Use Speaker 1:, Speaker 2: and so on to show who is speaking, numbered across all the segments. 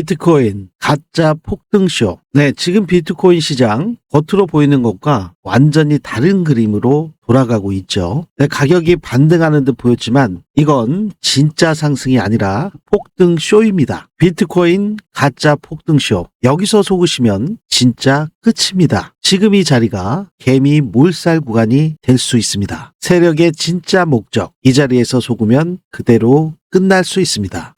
Speaker 1: 비트코인 가짜 폭등쇼. 네, 지금 비트코인 시장 겉으로 보이는 것과 완전히 다른 그림으로 돌아가고 있죠. 네, 가격이 반등하는 듯 보였지만 이건 진짜 상승이 아니라 폭등쇼입니다. 비트코인 가짜 폭등쇼. 여기서 속으시면 진짜 끝입니다. 지금 이 자리가 개미 몰살 구간이 될 수 있습니다. 세력의 진짜 목적, 이 자리에서 속으면 그대로 끝날 수 있습니다.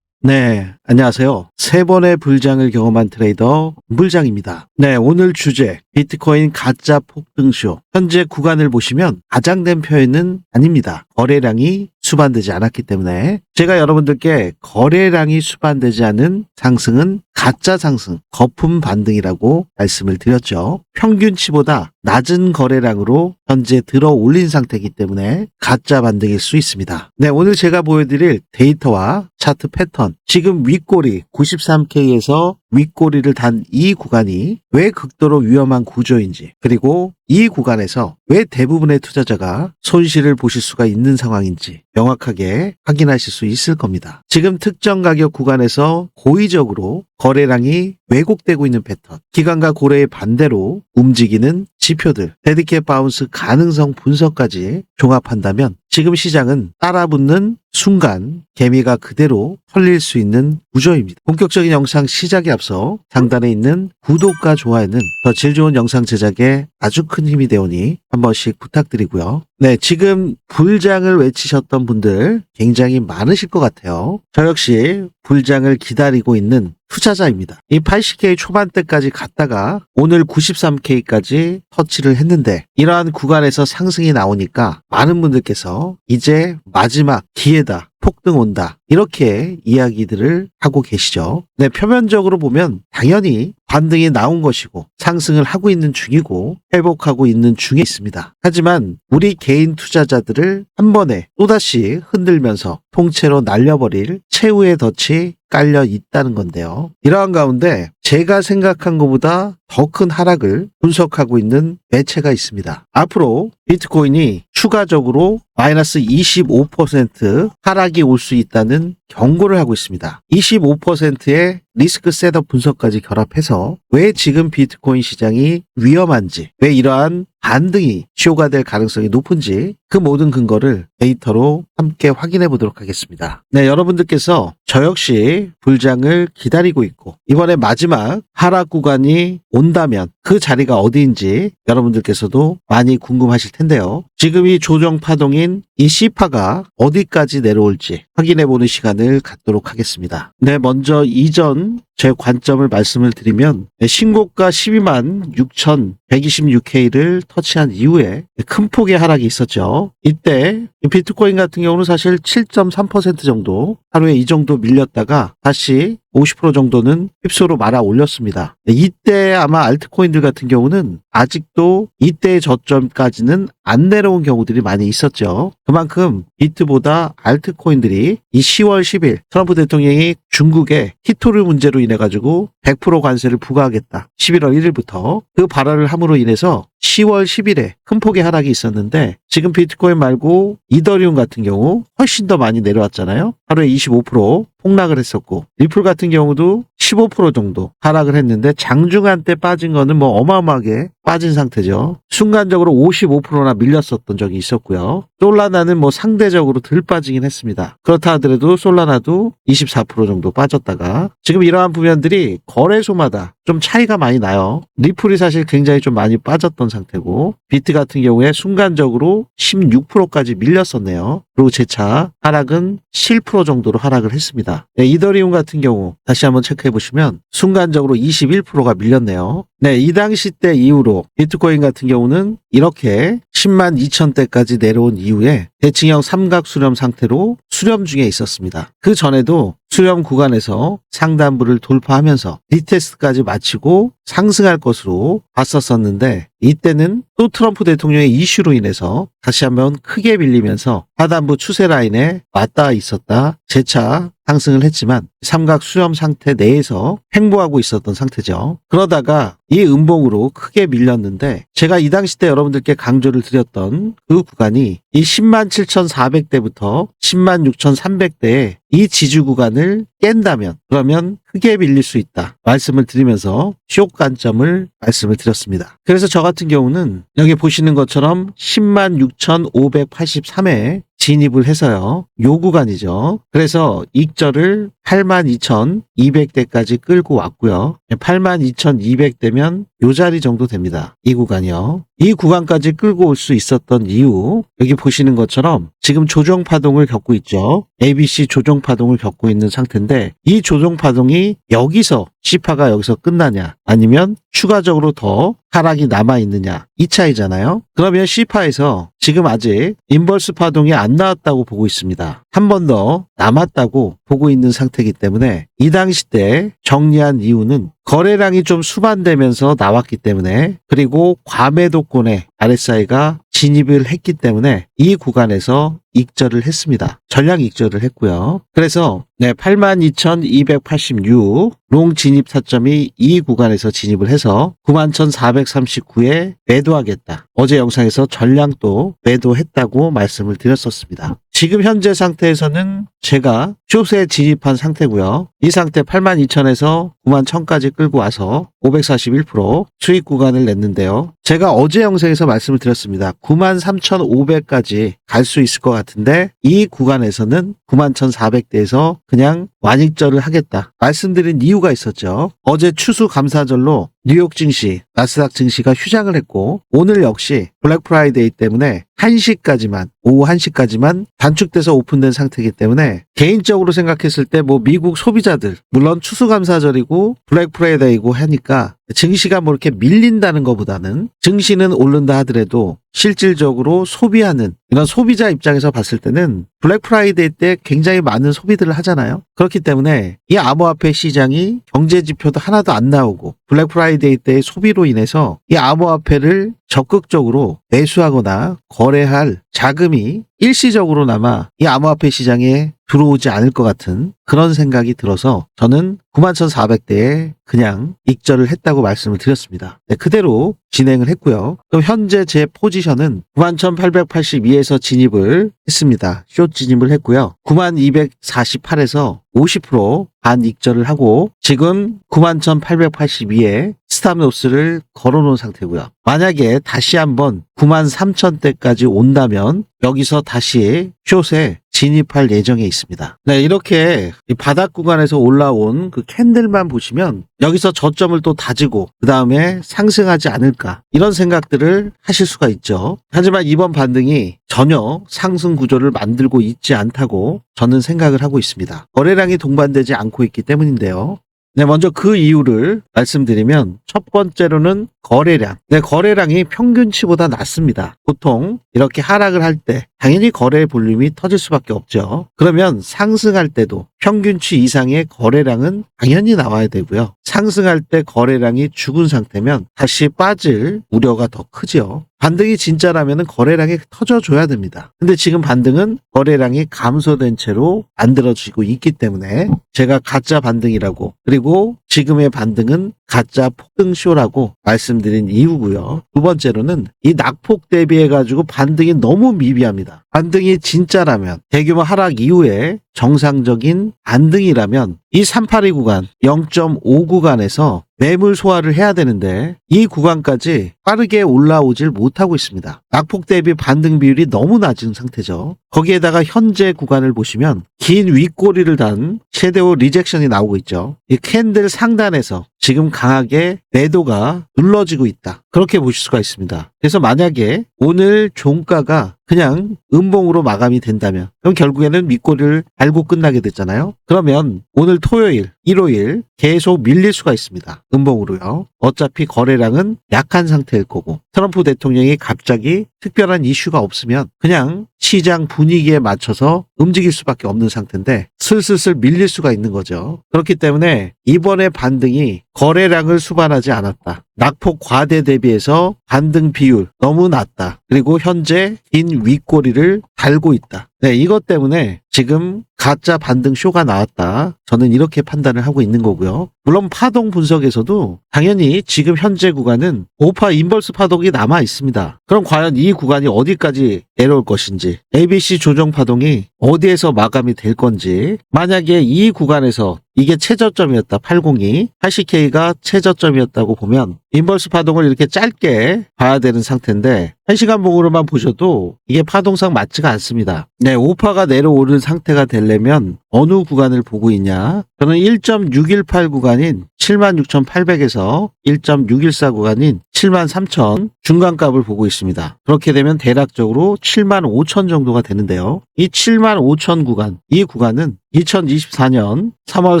Speaker 1: 네, 안녕하세요. 3번의 불장을 경험한 트레이더 물장입니다. 네, 오늘 주제 비트코인 가짜 폭등쇼. 현재 구간을 보시면 과장된 표현은 아닙니다. 거래량이 수반되지 않았기 때문에 제가 여러분들께 거래량이 수반되지 않은 상승은 가짜 상승, 거품 반등이라고 말씀을 드렸죠. 평균치보다 낮은 거래량으로 현재 들어 올린 상태이기 때문에 가짜 반등일 수 있습니다. 네, 오늘 제가 보여드릴 데이터와 차트 패턴, 지금 윗꼬리 93K에서 윗꼬리를 단 이 구간이 왜 극도로 위험한 구조인지, 그리고 이 구간에서 왜 대부분의 투자자가 손실을 보실 수가 있는 상황인지 명확하게 확인하실 수 있을 겁니다. 지금 특정 가격 구간에서 고의적으로 거래량이 왜곡되고 있는 패턴, 기관과 고래의 반대로 움직이는 지표들, 데드캣 바운스 가능성 분석까지 종합한다면 지금 시장은 따라붙는 순간 개미가 그대로 털릴 수 있는 구조입니다. 본격적인 영상 시작에 앞서 상단에 있는 구독과 좋아요는 더 질 좋은 영상 제작에 아주 큰 힘이 되오니 한 번씩 부탁드리고요. 네, 지금 불장을 외치셨던 분들 굉장히 많으실 것 같아요. 저 역시 불장을 기다리고 있는 투자자입니다. 이 80K 초반대까지 갔다가 오늘 93K까지 터치를 했는데 이러한 구간에서 상승이 나오니까 많은 분들께서 이제 마지막 기회다, 폭등 온다, 이렇게 이야기들을 하고 계시죠. 네, 표면적으로 보면 당연히 반등이 나온 것이고 상승을 하고 있는 중이고 회복하고 있는 중에 있습니다. 하지만 우리 개인 투자자들을 한 번에 또다시 흔들면서 통째로 날려버릴 최후의 덫이 깔려 있다는 건데요. 이러한 가운데 제가 생각한 것보다 더 큰 하락을 분석하고 있는 매체가 있습니다. 앞으로 비트코인이 추가적으로 마이너스 25% 하락이 올 수 있다는 경고를 하고 있습니다. 25%의 리스크 셋업 분석까지 결합해서 왜 지금 비트코인 시장이 위험한지, 왜 이러한 반등이 쇼가 될 가능성이 높은지 그 모든 근거를 데이터로 함께 확인해 보도록 하겠습니다. 네, 여러분들께서 저 역시 불장을 기다리고 있고 이번에 마지막 하락 구간이 온다면 그 자리가 어디인지 여러분들께서도 많이 궁금하실 텐데요. 지금 이 조정 파동인 이 C파가 어디까지 내려올지 확인해 보는 시간을 갖도록 하겠습니다. 네, 먼저 이전 제 관점을 말씀을 드리면 신고가 12만 6,126K를 터치한 이후에 큰 폭의 하락이 있었죠. 이때 비트코인 같은 경우는 사실 7.3% 정도 하루에 이 정도 밀렸다가 다시 50% 정도는 휩소로 말아 올렸습니다. 이때 아마 알트코인들 같은 경우는 아직도 이때의 저점까지는 안 내려온 경우들이 많이 있었죠. 그만큼 비트보다 알트코인들이 이 10월 10일 트럼프 대통령이 중국의 히토류 문제로 인해 가지고 100% 관세를 부과하겠다, 11월 1일부터 그 발언을 함으로 인해서 10월 10일에 큰 폭의 하락이 있었는데 지금 비트코인 말고 이더리움 같은 경우 훨씬 더 많이 내려왔잖아요. 하루에 25% 폭락을 했었고 리플 같은 경우도 15% 정도 하락을 했는데 장중한 때 빠진 거는 뭐 어마어마하게 빠진 상태죠. 순간적으로 55%나 밀렸었던 적이 있었고요. 솔라나는 뭐 상대적으로 덜 빠지긴 했습니다. 그렇다 하더라도 솔라나도 24% 정도 빠졌다가 지금 이러한 부면들이 거래소마다 좀 차이가 많이 나요. 리플이 사실 굉장히 좀 많이 빠졌던 상태고 비트 같은 경우에 순간적으로 16%까지 밀렸었네요. 그리고 재차 하락은 7% 정도로 하락을 했습니다. 네, 이더리움 같은 경우 다시 한번 체크해 보시면 순간적으로 21%가 밀렸네요. 네, 이 당시 때 이후로 비트코인 같은 경우는 이렇게 10만 2천대까지 내려온 이후에 대칭형 삼각 수렴 상태로 수렴 중에 있었습니다. 그 전에도 수렴 구간에서 상단부를 돌파하면서 리테스트까지 마치고 상승할 것으로 봤었었는데 이때는 또 트럼프 대통령의 이슈로 인해서 다시 한번 크게 밀리면서 하단부 추세 라인에 맞닿아 있었다 재차 상승을 했지만 삼각 수렴 상태 내에서 횡보하고 있었던 상태죠. 그러다가 이 음봉으로 크게 밀렸는데 제가 이 당시 때 여러분들께 강조를 드렸던 그 구간이 이 107,400대부터 106,300대의 이 지지 구간을 깬다면 그러면 크게 밀릴 수 있다 말씀을 드리면서 쇼 관점을 말씀을 드렸습니다. 그래서 저 같은 경우는 여기 보시는 것처럼 106,583에 진입을 해서요. 요 구간이죠. 그래서 익절을 82,200대까지 끌고 왔고요. 82,200대면 요 자리 정도 됩니다. 이 구간이요. 이 구간까지 끌고 올 수 있었던 이유 여기 보시는 것처럼 지금 조정파동을 겪고 있죠. ABC 조정파동을 겪고 있는 상태인데 이 조정파동이 여기서 C파가 여기서 끝나냐 아니면 추가적으로 더 하락이 남아있느냐 이 차이잖아요. 그러면 C파에서 지금 아직 인버스 파동이 안 나왔다고 보고 있습니다. 한 번 더 남았다고 보고 있는 상태이기 때문에 이 당시 때 정리한 이유는 거래량이 좀 수반되면서 나왔기 때문에 그리고 과매도권에 RSI가 진입을 했기 때문에 이 구간에서 익절을 했습니다. 전량 익절을 했고요. 그래서 82,286 롱 진입 타점이 이 구간에서 진입을 해서 91,439에 매도하겠다. 어제 영상에서 전량 또 매도했다고 말씀을 드렸었습니다. 지금 현재 상태에서는 제가 숏에 진입한 상태고요. 이 상태 82,000에서 91,000까지 끌고 와서 541% 수익 구간을 냈는데요. 제가 어제 영상에서 말씀을 드렸습니다. 93,500까지 갈 수 있을 것 같은데 이 구간에서는 91,400대에서 그냥 완익절을 하겠다 말씀드린 이유가 있었죠. 어제 추수감사절로 뉴욕 증시, 나스닥 증시가 휴장을 했고 오늘 역시 블랙 프라이데이 때문에 1시까지만 오후 1시까지만 단축돼서 오픈된 상태이기 때문에 개인적으로 생각했을 때 뭐 미국 소비자들 물론 추수감사절이고 블랙 프라이데이고 하니까 증시가 뭐 이렇게 밀린다는 것보다는 증시는 오른다 하더라도 실질적으로 소비하는 이런 소비자 입장에서 봤을 때는 블랙 프라이데이 때 굉장히 많은 소비들을 하잖아요. 그렇기 때문에 이 암호화폐 시장이 경제 지표도 하나도 안 나오고 블랙 프라이데이 때의 소비로 인해서 이 암호화폐를 적극적으로 매수하거나 거래할 자금이 일시적으로나마 이 암호화폐 시장에 들어오지 않을 것 같은 그런 생각이 들어서 저는 91,400대에 그냥 익절을 했다고 말씀을 드렸습니다. 그대로 진행을 했고요. 그럼 현재 제 포지션은 91,882에서 진입을 했습니다. 숏 진입을 했고요. 92,248에서 50% 반익절을 하고 지금 91,882에 스탑로스를 걸어놓은 상태고요. 만약에 다시 한번 93,000대까지 온다면 여기서 다시 숏에 진입할 예정에 있습니다. 네, 이렇게 이 바닥 구간에서 올라온 그 캔들만 보시면 여기서 저점을 또 다지고 그 다음에 상승하지 않을까 이런 생각들을 하실 수가 있죠. 하지만 이번 반등이 전혀 상승 구조를 만들고 있지 않다고 저는 생각을 하고 있습니다. 거래량이 동반되지 않고 있기 때문인데요. 네, 먼저 그 이유를 말씀드리면 첫 번째로는 거래량. 네, 거래량이 평균치보다 낮습니다. 보통 이렇게 하락을 할 때 당연히 거래 볼륨이 터질 수밖에 없죠. 그러면 상승할 때도 평균치 이상의 거래량은 당연히 나와야 되고요. 상승할 때 거래량이 죽은 상태면 다시 빠질 우려가 더 크죠. 반등이 진짜라면 거래량이 터져줘야 됩니다. 근데 지금 반등은 거래량이 감소된 채로 만들어지고 있기 때문에 제가 가짜 반등이라고 그리고 지금의 반등은 가짜 폭등쇼라고 말씀드린 이유고요. 두 번째로는 이 낙폭 대비해가지고 반등이 너무 미비합니다. 반등이 진짜라면 대규모 하락 이후에 정상적인 반등이라면 이 382 구간 0.5 구간에서 매물 소화를 해야 되는데 이 구간까지 빠르게 올라오질 못하고 있습니다. 낙폭 대비 반등 비율이 너무 낮은 상태죠. 거기에다가 현재 구간을 보시면 긴 윗꼬리를 단 섀도우 리젝션이 나오고 있죠. 이 캔들 상단에서 지금 강하게 매도가 눌러지고 있다. 그렇게 보실 수가 있습니다. 그래서 만약에 오늘 종가가 그냥 음봉으로 마감이 된다면 그럼 결국에는 윗꼬리를 달고 끝나게 됐잖아요. 그러면 오늘 토요일, 일요일 계속 밀릴 수가 있습니다. 음봉으로요. 어차피 거래량은 약한 상태일 거고 트럼프 대통령이 갑자기 특별한 이슈가 없으면 그냥 시장 분위기에 맞춰서 움직일 수밖에 없는 상태인데 슬슬 밀릴 수가 있는 거죠. 그렇기 때문에 이번에 반등이 거래량을 수반하지 않았다. 낙폭 과대 대비해서 반등 비율 너무 낮다. 그리고 현재 긴 윗꼬리를 달고 있다. 네, 이것 때문에 지금 가짜 반등 쇼가 나왔다. 저는 이렇게 판단을 하고 있는 거고요. 물론 파동 분석에서도 당연히 지금 현재 구간은 5파 인버스 파동이 남아 있습니다. 그럼 과연 이 구간이 어디까지 내려올 것인지, ABC 조정 파동이 어디에서 마감이 될 건지, 만약에 이 구간에서 이게 최저점이었다, 802, 80K가 최저점이었다고 보면 인버스 파동을 이렇게 짧게 봐야 되는 상태인데 1시간 봉으로만 보셔도 이게 파동상 맞지가 않습니다. 네, 5파가 내려오는 상태가 되려면 어느 구간을 보고 있냐? 저는 1.618 구간인 76,800에서 1.614 구간인 73,000 중간값을 보고 있습니다. 그렇게 되면 대략적으로 75,000 정도가 되는데요. 이 75,000 구간, 이 구간은 2024년 3월,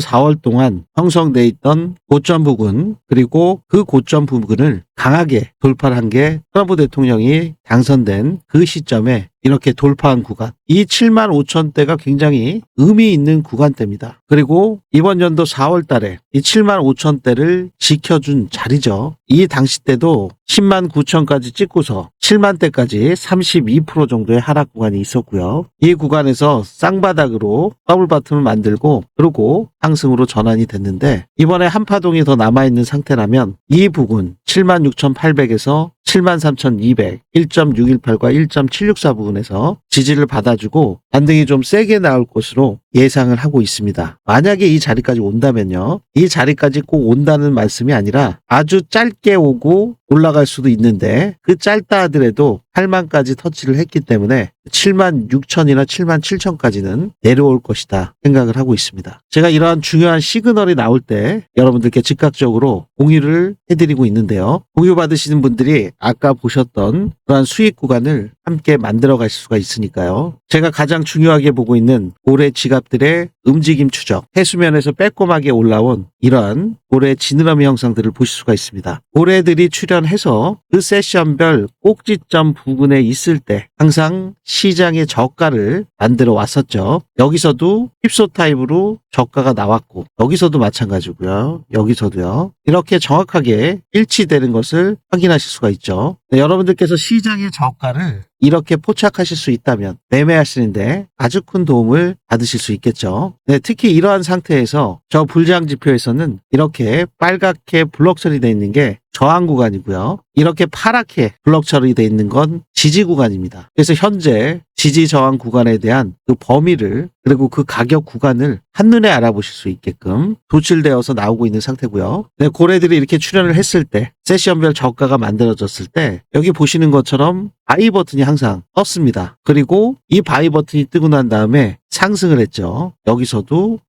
Speaker 1: 4월 동안 형성돼 있던 고점 부근, 그리고 그 고점 부근을 강하게 돌파를 한 게 트럼프 대통령이 당선된 그 시점에 이렇게 돌파한 구간, 이 75,000대가 굉장히 의미 있는 구간대입니다. 그리고 이번 연도 4월 달에 이 75,000대를 지켜준 자리죠. 이 당시 때도 10만 9천까지 찍고서 7만 대까지 32% 정도의 하락 구간이 있었고요. 이 구간에서 쌍바닥으로 더블 바텀을 만들고 그리고 상승으로 전환이 됐는데, 이번에 한 파동이 더 남아있는 상태라면 이 부근 76,800에서 73,200, 1.618과 1.764 부근에서 지지를 받아주고 반등이 좀 세게 나올 것으로 예상을 하고 있습니다. 만약에 이 자리까지 온다면요, 이 자리까지 꼭 온다는 말씀이 아니라 아주 짧게 오고 올라갈 수도 있는데, 그 짧다 하더라도 8만까지 터치를 했기 때문에 7만 6천이나 7만 7천까지는 내려올 것이다 생각을 하고 있습니다. 제가 이러한 중요한 시그널이 나올 때 여러분들께 즉각적으로 공유를 해드리고 있는데요. 공유 받으시는 분들이 아까 보셨던 그러한 수익 구간을 함께 만들어 가실 수가 있으니까요. 제가 가장 중요하게 보고 있는 고래 지갑들의 움직임 추적, 해수면에서 빼꼼하게 올라온 이러한 고래 지느러미 형상들을 보실 수가 있습니다. 고래들이 출현해서 그 세션별 꼭지점 부근에 있을 때 항상 시장의 저가를 만들어 왔었죠. 여기서도 힙소 타입으로 저가가 나왔고, 여기서도 마찬가지고요. 여기서도요. 이렇게 정확하게 일치되는 것을 확인하실 수가 있죠. 네, 여러분들께서 시장의 저가를 이렇게 포착하실 수 있다면 매매하시는데 아주 큰 도움을 받으실 수 있겠죠. 네, 특히 이러한 상태에서 저 불장 지표에서는 이렇게 빨갛게 블록 처리되어 있는 게 저항 구간이고요. 이렇게 파랗게 블록 처리되어 있는 건 지지 구간입니다. 그래서 현재 지지 저항 구간에 대한 그 범위를, 그리고 그 가격 구간을 한눈에 알아보실 수 있게끔 도출되어서 나오고 있는 상태고요. 네, 고래들이 이렇게 출현을 했을 때, 세션별 저가가 만들어졌을 때 여기 보시는 것처럼 바이 버튼이 항상 떴습니다. 그리고 이 바이 버튼이 뜨고 난 다음에 상승을 했죠. 여기서도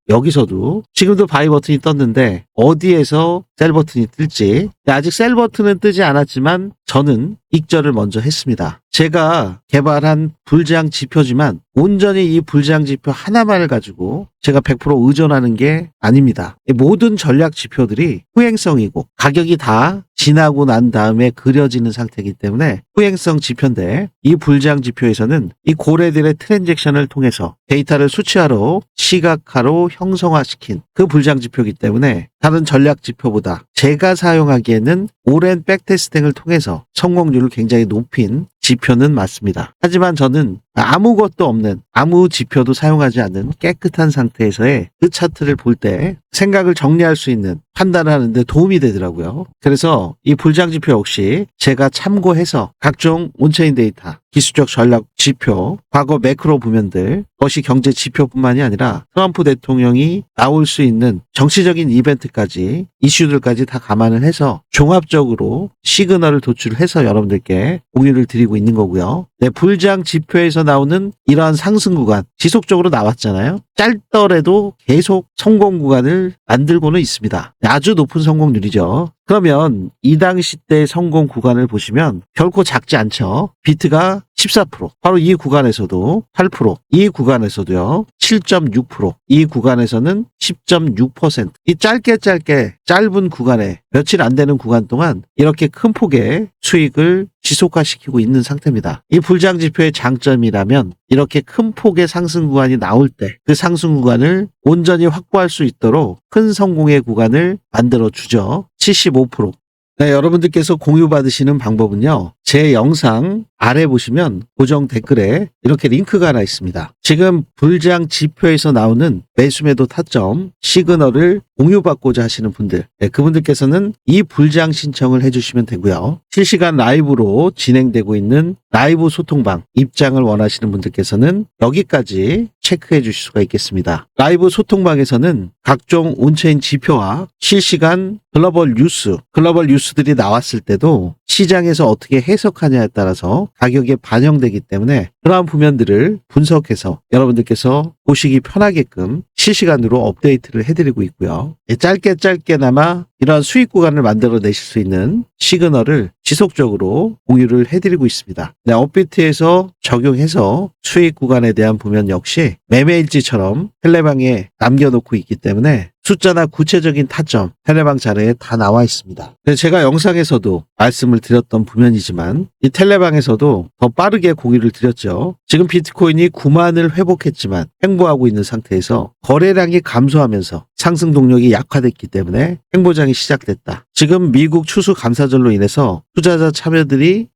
Speaker 1: 지금도 바이 버튼이 떴는데 어디에서 셀 버튼이 뜰지, 아직 셀 버튼은 뜨지 않았지만 저는 익절을 먼저 했습니다. 제가 개발한 불장 지표지만 온전히 이 불장 지표 하나만을 가지고 제가 100% 의존하는 게 아닙니다. 모든 전략 지표들이 후행성이고 가격이 다 지나고 난 다음에 그려지는 상태이기 때문에 후행성 지표인데, 이 불장 지표에서는 이 고래들의 트랜잭션을 통해서 데이터를 수치화로 시각화로 형성화시킨 그 불장 지표이기 때문에 다른 전략 지표보다 제가 사용하기에는 오랜 백테스팅을 통해서 성공률을 굉장히 높인 지표는 맞습니다. 하지만 저는 아무것도 없는, 아무 지표도 사용하지 않는 깨끗한 상태에서의 그 차트를 볼 때 생각을 정리할 수 있는, 판단을 하는데 도움이 되더라고요. 그래서 이 불장 지표 역시 제가 참고해서 각종 온체인 데이터, 기술적 전략 지표, 과거 매크로 부면들, 것이 경제 지표뿐만이 아니라 트럼프 대통령이 나올 수 있는 정치적인 이벤트까지, 이슈들까지 다 감안을 해서 종합적으로 시그널을 도출해서 여러분들께 공유를 드리고 있는 거고요. 네, 불장 지표에서 나오는 이러한 상승 구간 지속적으로 나왔잖아요. 짧더라도 계속 성공 구간을 만들고는 있습니다. 아주 높은 성공률이죠. 그러면 이 당시 때 성공 구간을 보시면 결코 작지 않죠. 비트가 14%, 바로 이 구간에서도 8%, 이 구간에서도요 7.6%, 이 구간에서는 10.6%. 이 짧게 짧은 구간에 며칠 안 되는 구간 동안 이렇게 큰 폭의 수익을 지속화시키고 있는 상태입니다. 이 불장 지표의 장점이라면 이렇게 큰 폭의 상승 구간이 나올 때 그 상승 구간을 온전히 확보할 수 있도록 큰 성공의 구간을 만들어 주죠. 75%. 네, 여러분들께서 공유받으시는 방법은요, 제 영상 아래 보시면 고정 댓글에 이렇게 링크가 하나 있습니다. 지금 불장 지표에서 나오는 매수매도 타점 시그널을 공유받고자 하시는 분들, 그분들께서는 이 불장 신청을 해주시면 되고요. 실시간 라이브로 진행되고 있는 라이브 소통방 입장을 원하시는 분들께서는 여기까지 체크해 주실 수가 있겠습니다. 라이브 소통방에서는 각종 온체인 지표와 실시간 글로벌 뉴스들이 나왔을 때도 시장에서 어떻게 해석하냐에 따라서 가격에 반영되기 때문에 그러한 부면들을 분석해서 여러분들께서 보시기 편하게끔 실시간으로 업데이트를 해드리고 있고요. 짧게나마 이러한 수익 구간을 만들어내실 수 있는 시그널을 지속적으로 공유를 해드리고 있습니다. 네, 업비트에서 적용해서 수익 구간에 대한 부면 역시 매매일지처럼 텔레방에 남겨놓고 있기 때문에 숫자나 구체적인 타점 텔레방 자료에 다 나와 있습니다. 제가 영상에서도 말씀을 드렸던 부면이지만 이 텔레방에서도 더 빠르게 공유를 드렸죠. 지금 비트코인이 9만을 회복했지만 횡보하고 있는 상태에서 거래량이 감소하면서 상승 동력이 약화됐기 때문에 횡보장이 시작됐다. 지금 미국 추수 감사절로 인해서 투자자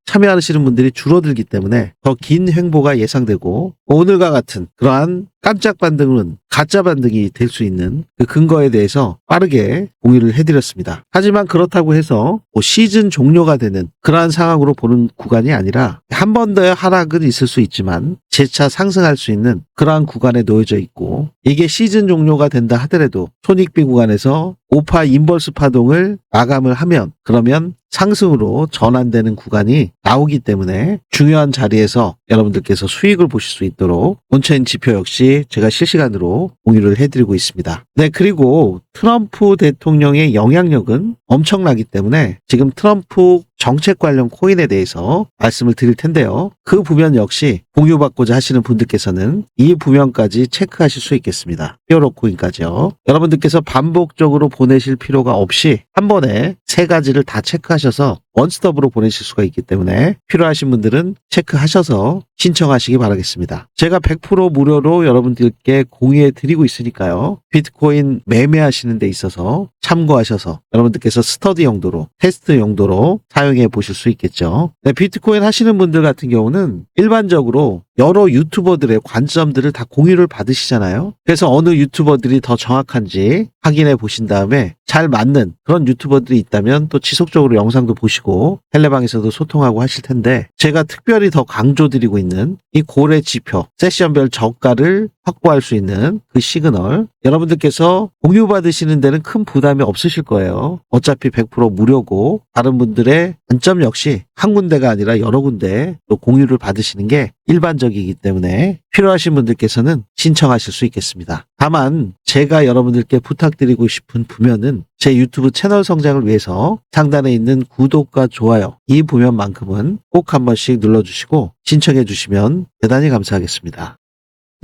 Speaker 1: 참여하시는 분들이 줄어들기 때문에 더 긴 횡보가 예상되고 오늘과 같은 그러한 깜짝 반등은 가짜 반등이 될 수 있는 그 근거에 대해서 빠르게 공유를 해드렸습니다. 하지만 그렇다고 해서 시즌 종료가 되는 그러한 상황으로 보는 구간이 아니라 한 번 더 하락은 있을 수 있지만 재차 상승할 수 있는 그러한 구간에 놓여져 있고 이게 시즌 종료가 된다 하더라도 손익비 구간에서 5파 인버스 파동을 마감을 하면 그러면 상승으로 전환되는 구간이 나오기 때문에 중요한 자리에서 여러분들께서 수익을 보실 수 있도록 온체인 지표 역시 제가 실시간으로 공유를 해드리고 있습니다. 네, 그리고 트럼프 대통령의 영향력은 엄청나기 때문에 지금 트럼프 정책 관련 코인에 대해서 말씀을 드릴 텐데요. 그 부면 역시 공유받고자 하시는 분들께서는 이 부면까지 체크하실 수 있겠습니다. 히어로 코인까지요. 여러분들께서 반복적으로 보내실 필요가 없이 한 번에 3가지를 다 체크하셔서 원스톱으로 보내실 수가 있기 때문에 필요하신 분들은 체크하셔서 신청하시기 바라겠습니다. 제가 100% 무료로 여러분들께 공유해 드리고 있으니까요. 비트코인 매매하시는 데 있어서 참고하셔서 여러분들께서 스터디 용도로 테스트 용도로 사용해 보실 수 있겠죠. 네, 비트코인 하시는 분들 같은 경우는 일반적으로 여러 유튜버들의 관점들을 다 공유를 받으시잖아요. 그래서 어느 유튜버들이 더 정확한지 확인해 보신 다음에 잘 맞는 그런 유튜버들이 있다면 또 지속적으로 영상도 보시고 텔레방에서도 소통하고 하실 텐데 제가 특별히 더 강조드리고 있는 이 고래 지표, 세션별 저가를 확보할 수 있는 그 시그널 여러분들께서 공유받으시는 데는 큰 부담이 없으실 거예요. 어차피 100% 무료고 다른 분들의 관점 역시 한 군데가 아니라 여러 군데 또 공유를 받으시는 게 일반적이기 때문에 필요하신 분들께서는 신청하실 수 있겠습니다. 다만 제가 여러분들께 부탁드리고 싶은 부면은 제 유튜브 채널 성장을 위해서 상단에 있는 구독과 좋아요 이 부면만큼은 꼭 한 번씩 눌러주시고 신청해 주시면 대단히 감사하겠습니다.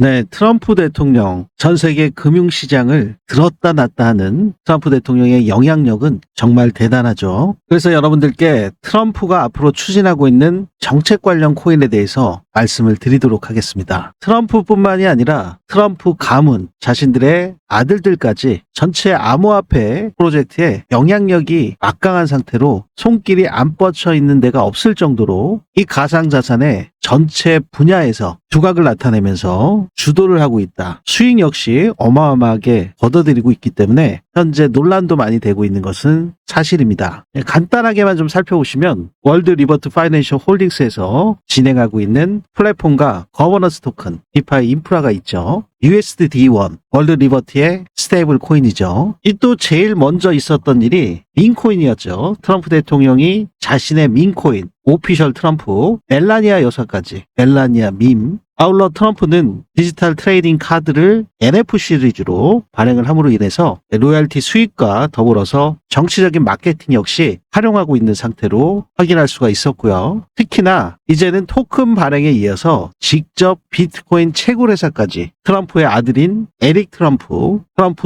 Speaker 1: 네, 트럼프 대통령 전 세계 금융시장을 들었다 놨다 하는 트럼프 대통령의 영향력은 정말 대단하죠. 그래서 여러분들께 트럼프가 앞으로 추진하고 있는 정책 관련 코인에 대해서 말씀을 드리도록 하겠습니다. 트럼프뿐만이 아니라 트럼프 가문, 자신들의 아들들까지 전체 암호화폐 프로젝트에 영향력이 막강한 상태로 손길이 안 뻗쳐 있는 데가 없을 정도로 이 가상자산의 전체 분야에서 두각을 나타내면서 주도를 하고 있다. 수익 역시 어마어마하게 걷어들이고 있기 때문에 현재 논란도 많이 되고 있는 것은 사실입니다. 간단하게만 좀 살펴보시면 월드 리버트 파이낸셜 홀딩스에서 진행하고 있는 플랫폼과 거버넌스 토큰, 디파이 인프라가 있죠. USD1, 월드 리버트의 스테이블 코인이죠. 이 또 제일 먼저 있었던 일이 민코인이었죠. 트럼프 대통령이 자신의 민코인, 오피셜 트럼프, 멜라니아 여사까지, 멜라니아 밈, 아울러 트럼프는 디지털 트레이딩 카드를 NFC 시리즈로 발행을 함으로 인해서 로열티 수익과 더불어서 정치적인 마케팅 역시 활용하고 있는 상태로 확인할 수가 있었고요. 특히나 이제는 토큰 발행에 이어서 직접 비트코인 채굴회사까지 트럼프의 아들인 에릭 트럼프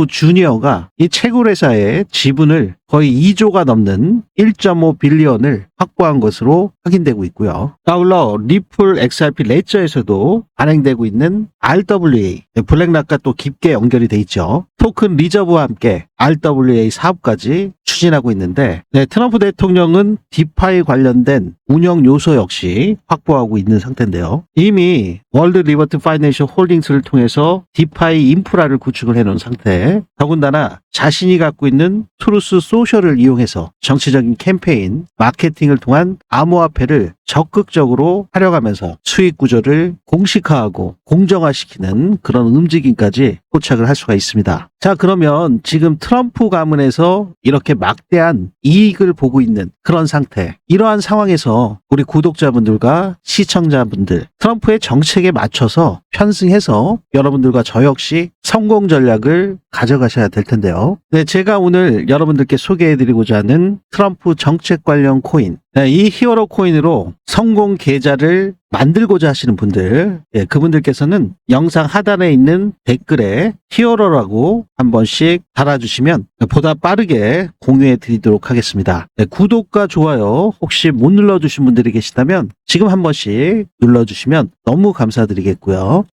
Speaker 1: 주니어가 이 채굴회사의 지분을 거의 2조가 넘는 1.5 빌리언을 확보한 것으로 확인되고 있고요. 아울러 리플 XRP 레저에서도 발행되고 있는 RWA, 블랙락과 또 깊게 연결이 돼 있죠. 토큰 리저브와 함께 RWA 사업까지 추진하고 있는데, 트럼프 대통령은 디파이 관련된 운영 요소 역시 확보하고 있는 상태인데요. 이미 월드 리버트 파이낸셜 홀딩스를 통해서 디파이 인프라를 구축을 해놓은 상태, 더군다나 자신이 갖고 있는 트루스 소셜을 이용해서 정치적인 캠페인, 마케팅을 통한 암호화폐를 적극적으로 활용하면서 수익 구조를 공식화하고 공정화시키는 그런 움직임까지 포착을 할 수가 있습니다. 자, 그러면 지금 트럼프 가문에서 이렇게 막대한 이익을 보고 있는 그런 상태, 이러한 상황에서 우리 구독자분들과 시청자분들, 트럼프의 정책에 맞춰서 편승해서 여러분들과 저 역시 성공 전략을 가져가셔야 될 텐데요. 제가 오늘 여러분들께 소개해드리고자 하는 트럼프 정책 관련 코인, 이 히어로 코인으로 성공 계좌를 만들고자 하시는 분들, 그분들께서는 영상 하단에 있는 댓글에 히어로라고 한 번씩 달아주시면 보다 빠르게 공유해 드리도록 하겠습니다. 구독과 좋아요 혹시 못 눌러주신 분들이 계시다면 지금 한 번씩 눌러주시면 너무 감사드리겠고요.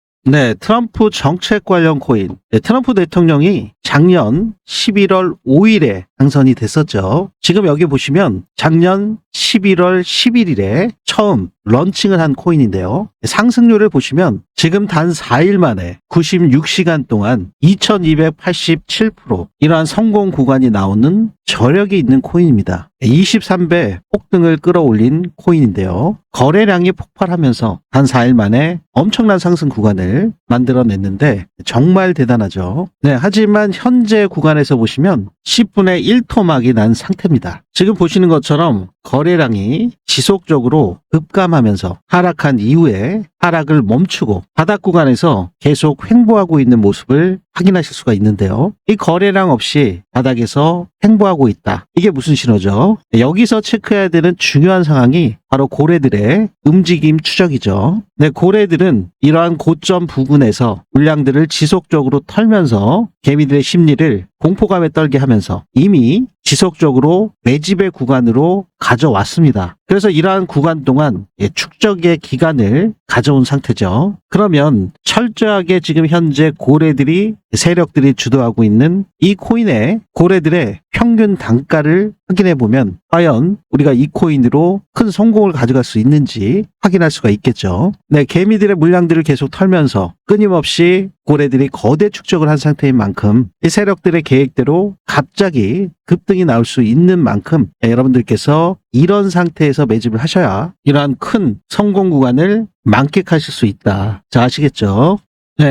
Speaker 1: 트럼프 정책 관련 코인. 트럼프 대통령이 작년 11월 5일에 당선이 됐었죠. 지금 여기 보시면 작년 11월 11일에 처음 런칭을 한 코인인데요. 상승률을 보시면 지금 단 4일 만에 96시간 동안 2287% 이러한 성공 구간이 나오는 저력이 있는 코인입니다. 23배 폭등을 끌어올린 코인인데요. 거래량이 폭발하면서 단 4일 만에 엄청난 상승 구간을 만들어냈는데 정말 대단하죠. 하지만 현재 구간에서 보시면 10분의 1토막이 난 상태입니다. 지금 보시는 것처럼 거래량이 지속적으로 급감하면서 하락한 이후에 하락을 멈추고 바닥 구간에서 계속 횡보하고 있는 모습을 확인하실 수가 있는데요. 이 거래량 없이 바닥에서 횡보하고 있다. 이게 무슨 신호죠? 여기서 체크해야 되는 중요한 상황이 바로 고래들의 움직임 추적이죠. 고래들은 이러한 고점 부근에서 물량들을 지속적으로 털면서 개미들의 심리를 공포감에 떨게 하면서 이미 지속적으로 매집의 구간으로 가져왔습니다. 그래서 이러한 구간 동안 축적의 기간을 가져온 상태죠. 그러면 철저하게 지금 현재 고래들이 세력들이 주도하고 있는 이 코인의 고래들의 평균 단가를 확인해 보면 과연 우리가 이 코인으로 큰 성공을 가져갈 수 있는지 확인할 수가 있겠죠. 개미들의 물량들을 계속 털면서 끊임없이 고래들이 거대 축적을 한 상태인 만큼 이 세력들의 계획대로 갑자기 급등이 나올 수 있는 만큼 여러분들께서 이런 상태에서 매집을 하셔야 이러한 큰 성공 구간을 만끽하실 수 있다. 자, 아시겠죠?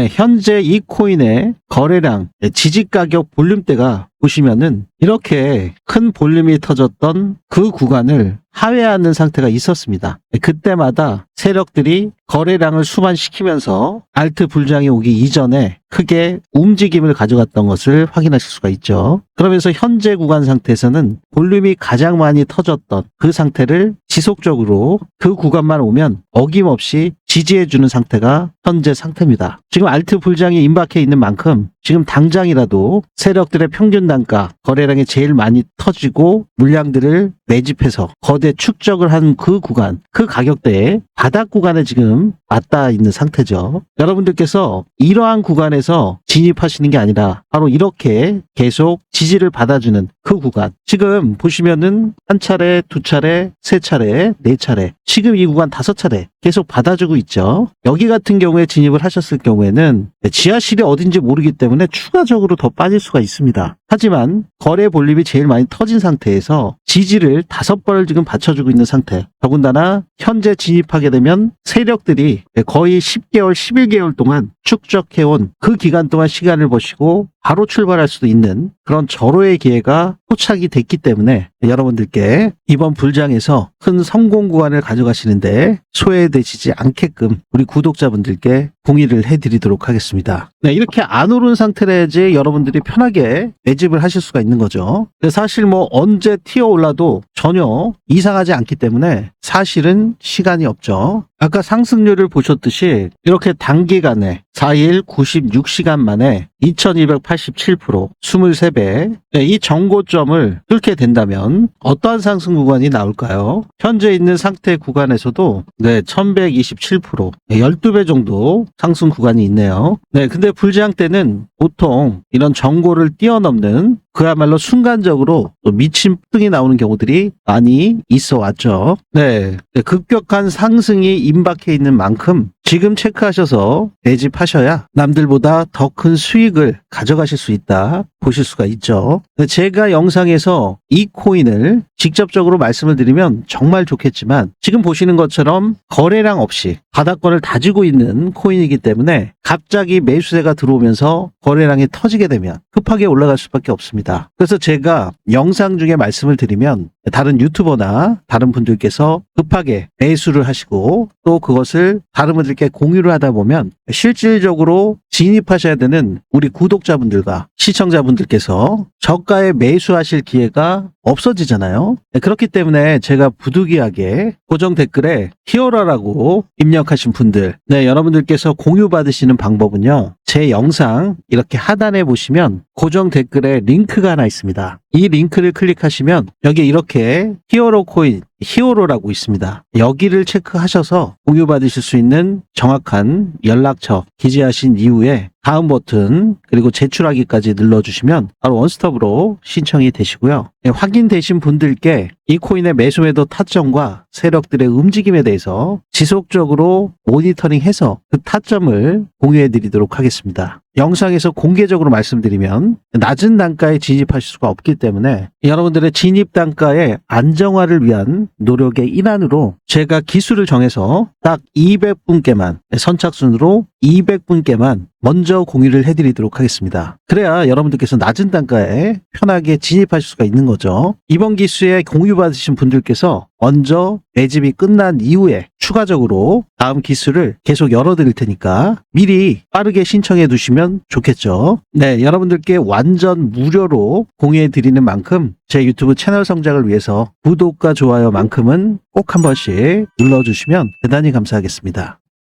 Speaker 1: 현재 이 코인의 거래량, 지지 가격 볼륨대가 보시면은 이렇게 큰 볼륨이 터졌던 그 구간을 하회하는 상태가 있었습니다. 그때마다 세력들이 거래량을 수반시키면서 알트 불장이 오기 이전에 크게 움직임을 가져갔던 것을 확인하실 수가 있죠. 그러면서 현재 구간 상태에서는 볼륨이 가장 많이 터졌던 그 상태를 지속적으로 그 구간만 오면 어김없이 지지해주는 상태가 현재 상태입니다. 지금 알트 불장이 임박해 있는 만큼 지금 당장이라도 세력들의 평균 단가, 거래량이 제일 많이 터지고 물량들을 매집해서 거대 축적을 한 그 구간, 그 가격대에 바닥 구간에 지금 맞닿아 있는 상태죠. 여러분들께서 이러한 구간에서 진입하시는 게 아니라 바로 이렇게 계속 지지를 받아주는 그 구간, 지금 보시면은 한 차례, 두 차례, 세 차례, 네 차례, 지금 이 구간 5차례 계속 받아주고 있죠. 여기 같은 경우에 진입을 하셨을 경우에는 지하실이 어딘지 모르기 때문에 추가적으로 더 빠질 수가 있습니다. 하지만 거래 볼륨이 제일 많이 터진 상태에서 지지를 5번을 지금 받쳐주고 있는 상태, 더군다나 현재 진입하게 되면 세력들이 거의 10개월, 11개월 동안 축적해온 그 기간 동안 시간을 버시고 바로 출발할 수도 있는 그런 절호의 기회가 포착이 됐기 때문에 여러분들께 이번 불장에서 큰 성공 구간을 가져가시는데 소외되시지 않게끔 우리 구독자분들께 공유를 해드리도록 하겠습니다. 이렇게 안 오른 상태라야지 여러분들이 편하게 매집을 하실 수가 있는 거죠. 사실 언제 튀어 올라도 전혀 이상하지 않기 때문에 사실은 시간이 없죠. 아까 상승률을 보셨듯이 이렇게 단기간에 4일 96시간 만에 2287% 287%, 23배. 네, 이 정고점을 뚫게 된다면 어떠한 상승 구간이 나올까요? 현재 있는 상태 구간에서도 1127%, 12배 정도 상승 구간이 있네요. 네, 근데 불장 때는 보통 이런 정고를 뛰어넘는 그야말로 순간적으로 또 미친 폭등이 나오는 경우들이 많이 있어 왔죠. 네, 급격한 상승이 임박해 있는 만큼 지금 체크하셔서 매집하셔야 남들보다 더 큰 수익을 가져가실 수 있다 보실 수가 있죠. 제가 영상에서 이 코인을 직접적으로 말씀을 드리면 정말 좋겠지만 지금 보시는 것처럼 거래량 없이 바닥권을 다지고 있는 코인이기 때문에 갑자기 매수세가 들어오면서 거래량이 터지게 되면 급하게 올라갈 수밖에 없습니다. 그래서 제가 영상 중에 말씀을 드리면 다른 유튜버나 다른 분들께서 급하게 매수를 하시고 또 그것을 다른 분들께 공유를 하다 보면 실질적으로 진입하셔야 되는 우리 구독자분들과 시청자분들께서 저가에 매수하실 기회가 없어지잖아요. 그렇기 때문에 제가 부득이하게 고정 댓글에 히어로라고 입력하신 분들, 여러분들께서 공유받으시는 방법은요. 제 영상 이렇게 하단에 보시면 고정 댓글에 링크가 하나 있습니다. 이 링크를 클릭하시면 여기 이렇게 히어로 코인, 히어로라고 있습니다. 여기를 체크하셔서 공유받으실 수 있는 정확한 연락처 기재하신 이후에 다음 버튼 그리고 제출하기까지 눌러주시면 바로 원스톱으로 신청이 되시고요. 확인되신 분들께 이 코인의 매수 매도 타점과 세력들의 움직임에 대해서 지속적으로 모니터링해서 그 타점을 공유해 드리도록 하겠습니다. 영상에서 공개적으로 말씀드리면 낮은 단가에 진입하실 수가 없기 때문에 여러분들의 진입 단가의 안정화를 위한 노력의 일환으로 제가 기수를 정해서 딱 200분께만 선착순으로 200분께만 먼저 공유를 해드리도록 하겠습니다. 그래야 여러분들께서 낮은 단가에 편하게 진입하실 수가 있는 거죠. 이번 기수에 공유받으신 분들께서 먼저 매집이 끝난 이후에 추가적으로 다음 기수를 계속 열어드릴 테니까 미리 빠르게 신청해 두시면 좋겠죠. 네, 여러분들께 완전 무료로 공유해 드리는 만큼 제 유튜브 채널 성장을 위해서 구독과 좋아요만큼은 꼭 한 번씩 눌러주시면 대단히 감사하겠습니다.